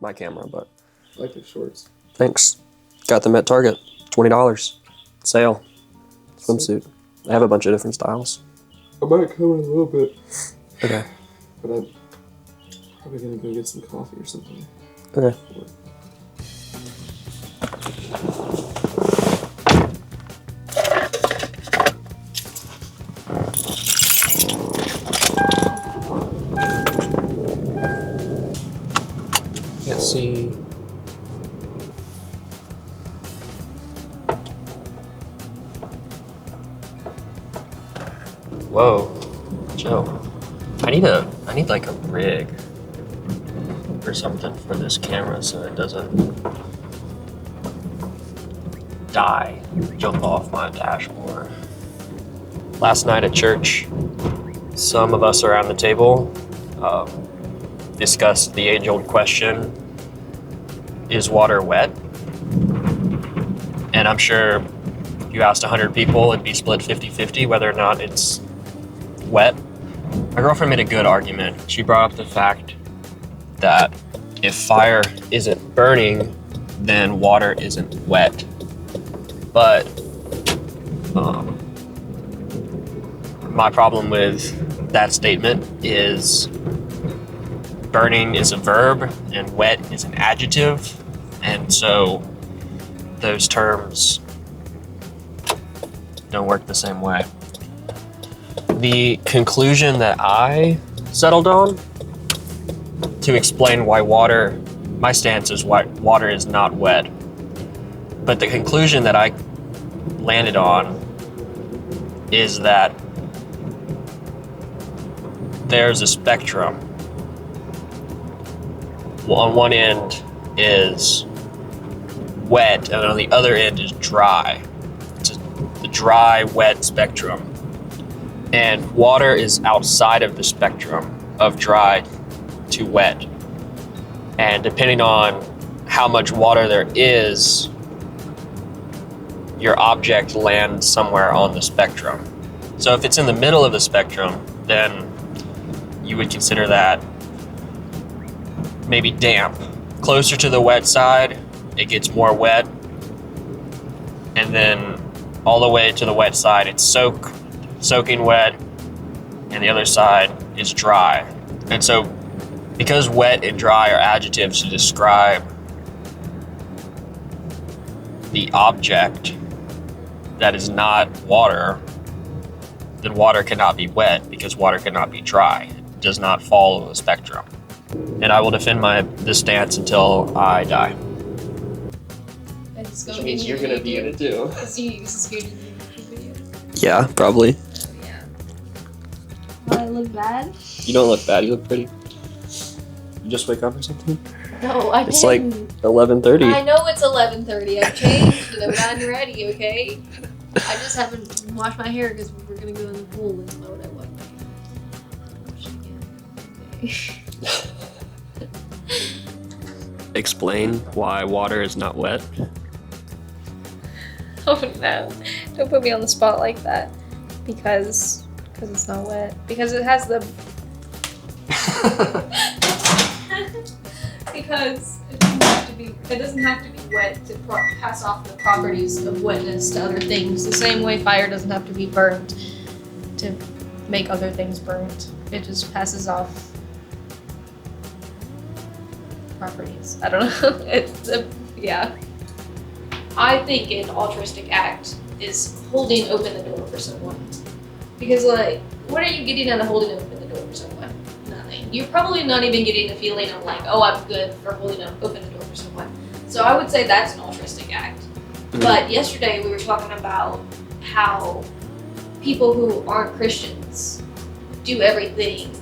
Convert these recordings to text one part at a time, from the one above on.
my camera, but I like the shorts. thanks. Got them at Target. $20. Sale. Swimsuit. I have a bunch of different styles. I might come in a little bit. Okay. But I'm probably gonna go get some coffee or something. Okay. Let's see. Whoa, Joe. I need like a rig or something for this camera so it doesn't die, jump off my dashboard. Last night at church, some of us around the table discussed the age-old question, is water wet? And I'm sure if you asked 100 people, it'd be split 50-50 whether or not it's wet. My girlfriend made a good argument. She brought up the fact that if fire isn't burning, then water isn't wet. But my problem with that statement is burning is a verb and wet is an adjective, and so those terms don't work the same way. The conclusion that I settled on to explain why my stance is why water is not wet, but the conclusion that I landed on is that there's a spectrum. On one end is wet, and on the other end is dry. It's the dry, wet spectrum. And water is outside of the spectrum of dry to wet. And depending on how much water there is, your object lands somewhere on the spectrum. So if it's in the middle of the spectrum, then you would consider that maybe damp. Closer to the wet side, it gets more wet. And then all the way to the wet side, it's soaking wet, and the other side is dry. And so because wet and dry are adjectives to describe the object that is not water, then water cannot be wet because water cannot be dry. It does not follow the spectrum. And I will defend this stance until I die. Which means you're gonna be in it too. Yeah, probably. Yeah. Do I look bad? You don't look bad, you look pretty. You just wake up or something? No, I It's didn't. like 11:30. I know it's 11:30. I've changed and I've gotten ready, okay? I just haven't washed my hair because we're gonna go in the pool and load it one Explain why water is not wet. Oh no. Don't put me on the spot like that. Because it's not wet. Because it has the because it doesn't have to be wet to pass off the properties of wetness to other things. The same way fire doesn't have to be burnt to make other things burnt. It just passes off properties. I don't know. Yeah. I think an altruistic act is holding open the door for someone. Because like, what are you getting out of holding open the door for someone? Nothing. You're probably not even getting the feeling of like, oh, I'm good for holding open the door for someone. So I would say that's an altruistic act. Mm-hmm. But yesterday we were talking about how people who aren't Christians do everything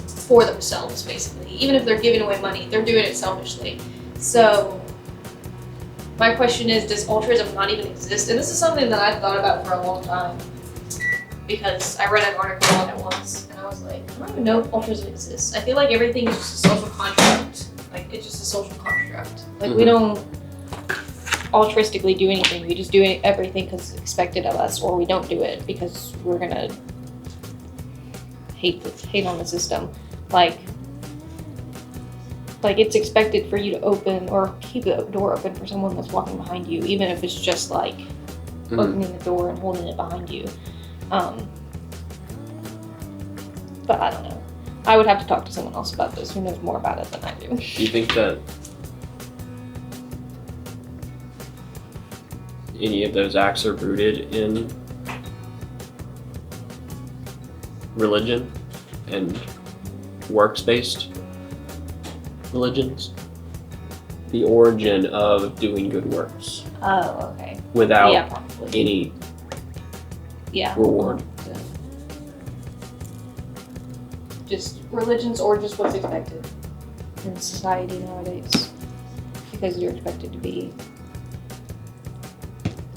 for themselves, basically. Even if they're giving away money, they're doing it selfishly. So my question is, does altruism not even exist? And this is something that I've thought about for a long time. Because I read an article on it once, and I was like, I don't even know if altruism exists. I feel like everything is just a social construct. Like, it's just a social construct. Like, we don't altruistically do anything. We just do everything because it's expected of us, or we don't do it because we're gonna hate on the system. Like, Like, it's expected for you to open or keep the door open for someone that's walking behind you, even if it's just like opening the door and holding it behind you. But I don't know. I would have to talk to someone else about this who knows more about it than I do. Do you think that any of those acts are rooted in religion and works-based religions? The origin of doing good works Oh, okay. without Yeah, probably. any Yeah. reward. Just religions or just what's expected in society nowadays. Because you're expected to be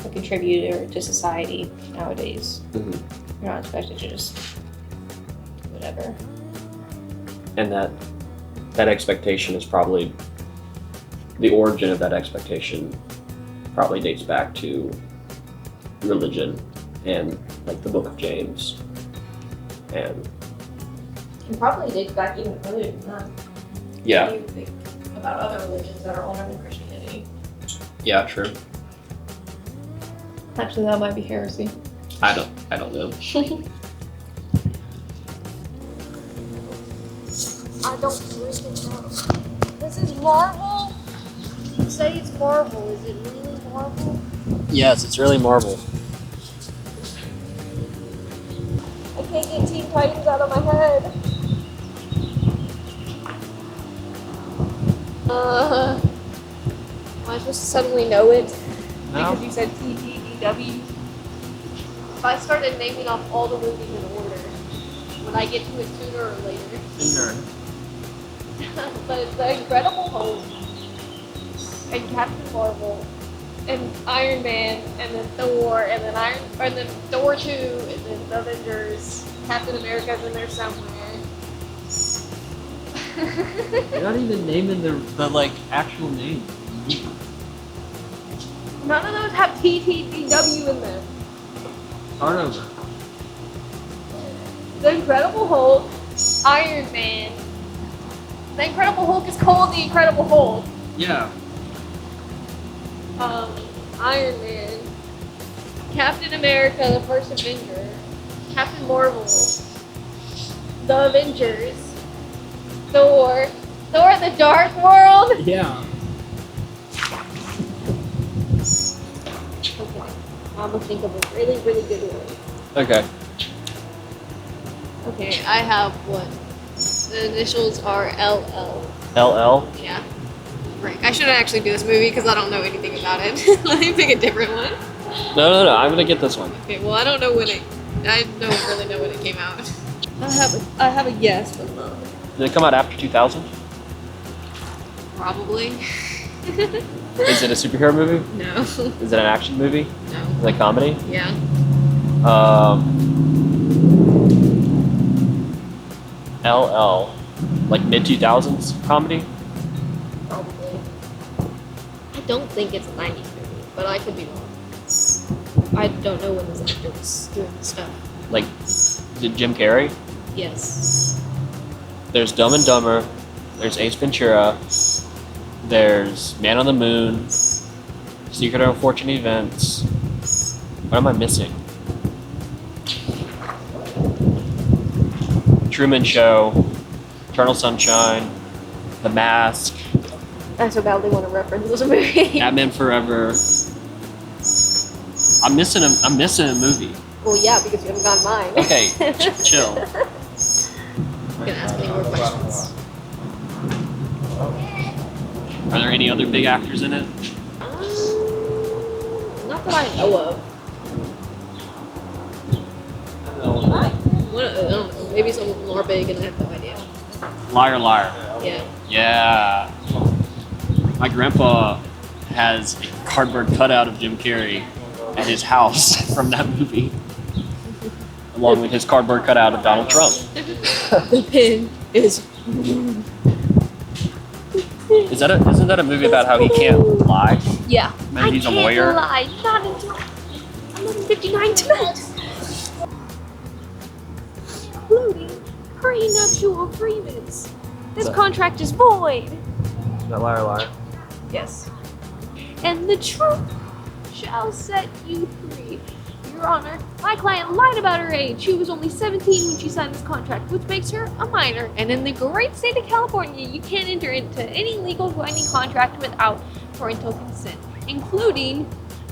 a contributor to society nowadays. Mhm. You're not expected to just whatever. And that expectation is probably the origin of that expectation probably dates back to religion and like the Book of James and It probably dates back even earlier than that. yeah. You think about other religions that are older than Christianity. Yeah, true. Actually, that might be heresy. I don't know. I don't freaking know. This is Marvel? You say it's Marvel. Is it really Marvel? Yes, it's really Marvel. I can't get Teen Titans out of my head. Am I supposed to suddenly know it? Because you said TTDW. If I started naming off all the movies in order, would I get to it sooner or later? Sooner. But The Incredible Hulk and Captain Marvel and Iron Man and then Thor and then Thor 2 and then the Avengers. Captain America's in there somewhere. You're not even naming the like actual name. None of those have TTDW in them. Start over. The Incredible Hulk, Iron Man. The Incredible Hulk is called The Incredible Hulk. Yeah. Iron Man, Captain America, the First Avenger, Captain Marvel, the Avengers, Thor, the Dark World. Yeah. Okay, I'm gonna think of a really, really good one. Okay. Okay, I have one. The initials are LL. LL. Yeah. Right. I shouldn't actually do this movie because I don't know anything about it. Let me pick a different one. No. I'm gonna get this one. Okay, well, I don't really know when it came out. I have a guess, but no. Did it come out after 2000? Probably. Is it a superhero movie? No. Is it an action movie? No. Is it a comedy? Yeah. LL. Like mid-2000s comedy? Probably. I don't think it's a 90s movie, but I could be wrong. I don't know when this actor was doing this stuff. Like, is it Jim Carrey? Yes. There's Dumb and Dumber. There's Ace Ventura. There's Man on the Moon. Secret of Unfortunate Events. What am I missing? Truman Show. Eternal Sunshine. The Mask. I so badly want to reference this movie. Batman Forever. I'm missing a movie. Well, yeah, because you haven't gotten mine. Okay, chill. You can ask me more questions. Are there any other big actors in it? Not that I know of. I don't know. Maybe some of them are big and I have no idea. Liar, Liar. Yeah. Yeah. My grandpa has a cardboard cutout of Jim Carrey at his house from that movie, along with his cardboard cutout of Donald Trump. The pin is. Isn't that a movie about how he can't lie? Yeah. Maybe he's a lawyer. I can't lie. Not until 11:59 tonight. Including prenuptial agreements. This So- contract is void. That liar. Yes. And the truth shall set you free. Your Honor, my client lied about her age. She was only 17 when she signed this contract, which makes her a minor. And in the great state of California, you can't enter into any legal binding contract without parental consent, including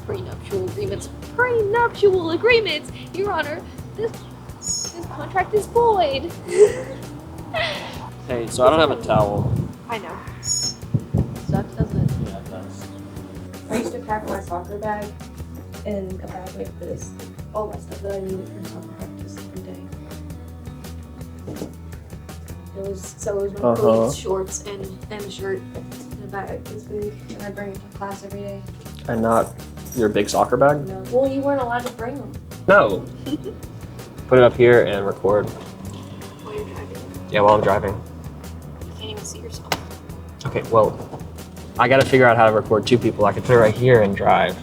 prenuptial agreements. Prenuptial agreements! Your Honor, this contract is void. Hey, so I don't have a towel. I know. Sucks, doesn't it? Yeah, it does. I used to pack my soccer bag in a bag like this. All my stuff that I needed for soccer practice every day. It was my clothes, shorts, and a shirt in a bag this big, and I bring it to class every day. And not your big soccer bag? No. Well, you weren't allowed to bring them. No. Put it up here and record. While you're driving. Yeah, while I'm driving. You can't even see yourself. Okay, well, I gotta figure out how to record 2 people. I can put it right here and drive.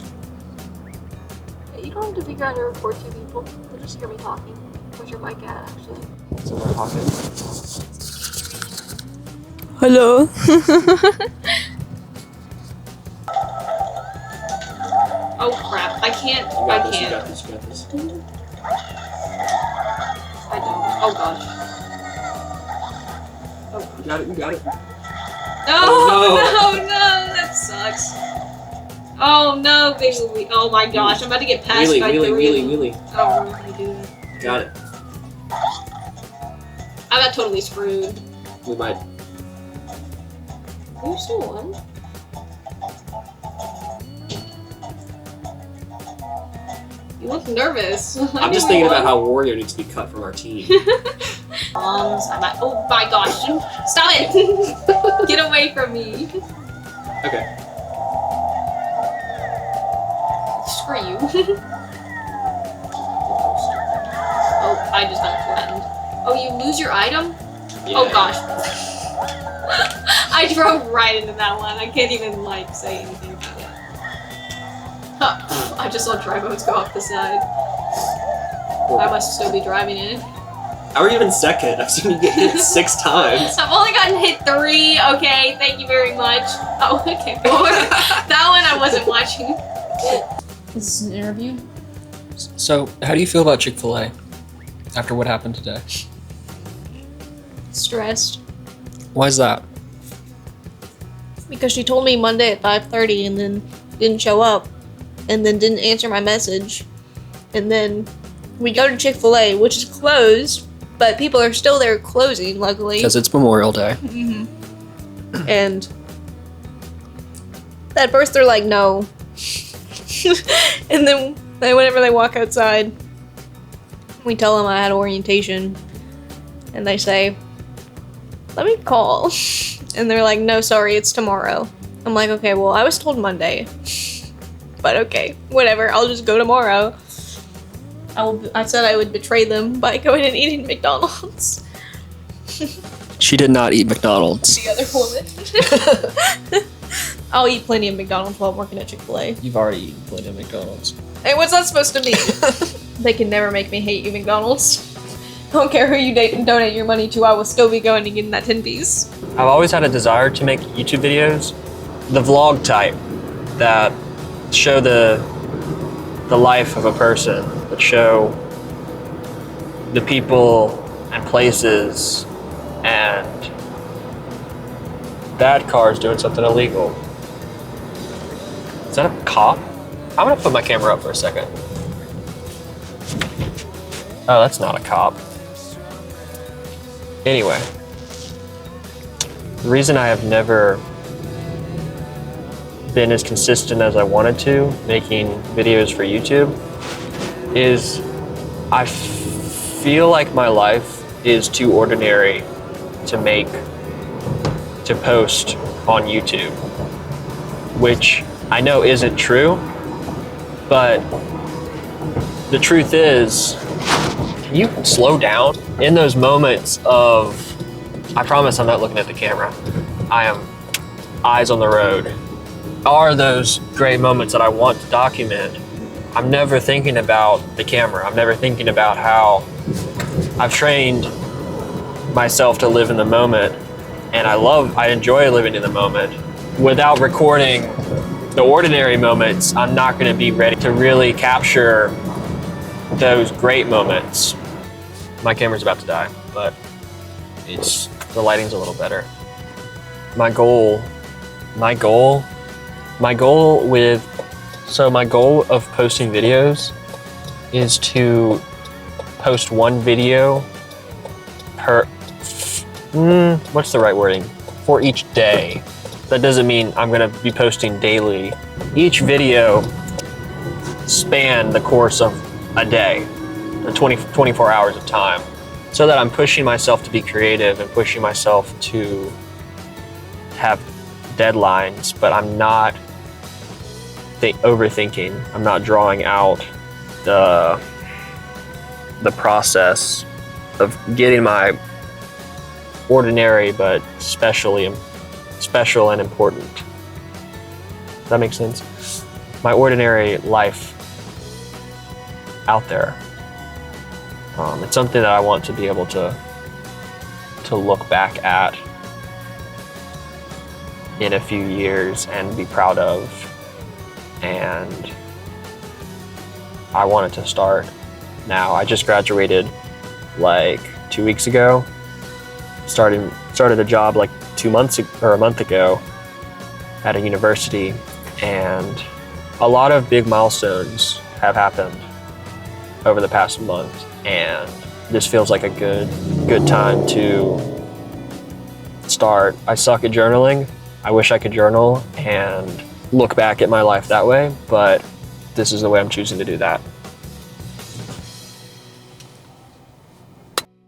You don't have to figure out how to record 2 people. They'll just hear me talking. Where's your mic at, actually? So we're talking. Hello. Oh crap! I can't. You got this. I don't. Oh gosh. You got it. Oh no! That sucks. Oh no, big wheelie. Oh my gosh! I'm about to get passed by 3. Wheelie. I don't know how to do that. Got it. I got totally screwed. We might. You're still on. You look nervous. I'm just thinking about how Wario needs to be cut from our team. Oh my gosh! Stop it! Get away from me! Okay. Screw you. Oh, I just got flattened. Oh, you lose your item? Yeah. Oh gosh. I drove right into that one. I can't even say anything about it. Huh. I just saw dry boats go off the side. I must still be driving it. How are you even second? I've seen you get hit 6 times. I've only gotten hit 3. Okay, thank you very much. Oh, okay. 4. That one I wasn't watching. Is this an interview? So, how do you feel about Chick-fil-A after what happened today? Stressed. Why is that? Because she told me Monday at 5:30 and then didn't show up. And then didn't answer my message. And then we go to Chick-fil-A, which is closed, but people are still there closing, luckily. Because it's Memorial Day. Mm-hmm. And at first they're like, no. And then whenever they walk outside, we tell them I had orientation. And they say, let me call. And they're like, no, sorry, it's tomorrow. I'm like, okay, well, I was told Monday. But okay, whatever, I'll just go tomorrow. I said I would betray them by going and eating McDonald's. She did not eat McDonald's. The other woman. I'll eat plenty of McDonald's while I'm working at Chick-fil-A. You've already eaten plenty of McDonald's. Hey, what's that supposed to mean? They can never make me hate you, McDonald's. I don't care who you donate your money to, I will still be going and getting that 10-piece. I've always had a desire to make YouTube videos, the vlog type, that show the life of a person, that show the people and places and bad cars doing something illegal. Is that a cop? I'm gonna put my camera up for a second. Oh, that's not a cop. Anyway, the reason I have never been as consistent as I wanted to making videos for YouTube is I feel like my life is too ordinary to post on YouTube, which I know isn't true, but the truth is, can you slow down? In those moments of, I promise I'm not looking at the camera, I am eyes on the road, are those great moments that I want to document. I'm never thinking about the camera. I'm never thinking about how I've trained myself to live in the moment And I enjoy living in the moment. Without recording the ordinary moments, I'm not going to be ready to really capture those great moments. My camera's about to die, but the lighting's a little better. My goal of posting videos is to post one video per, what's the right wording? For each day. That doesn't mean I'm gonna be posting daily. Each video span the course of a day, the 24 hours of time, so that I'm pushing myself to be creative and pushing myself to have deadlines, but I'm not overthinking. I'm not drawing out the process of getting my ordinary but special and important. Does that make sense? My ordinary life out there. It's something that I want to be able to look back at in a few years and be proud of. And I want it to start now. I just graduated like 2 weeks ago. Started a job like a month ago at a university, and a lot of big milestones have happened over the past month, and this feels like a good time to start. I suck at journaling. I wish I could journal and look back at my life that way, but this is the way I'm choosing to do that.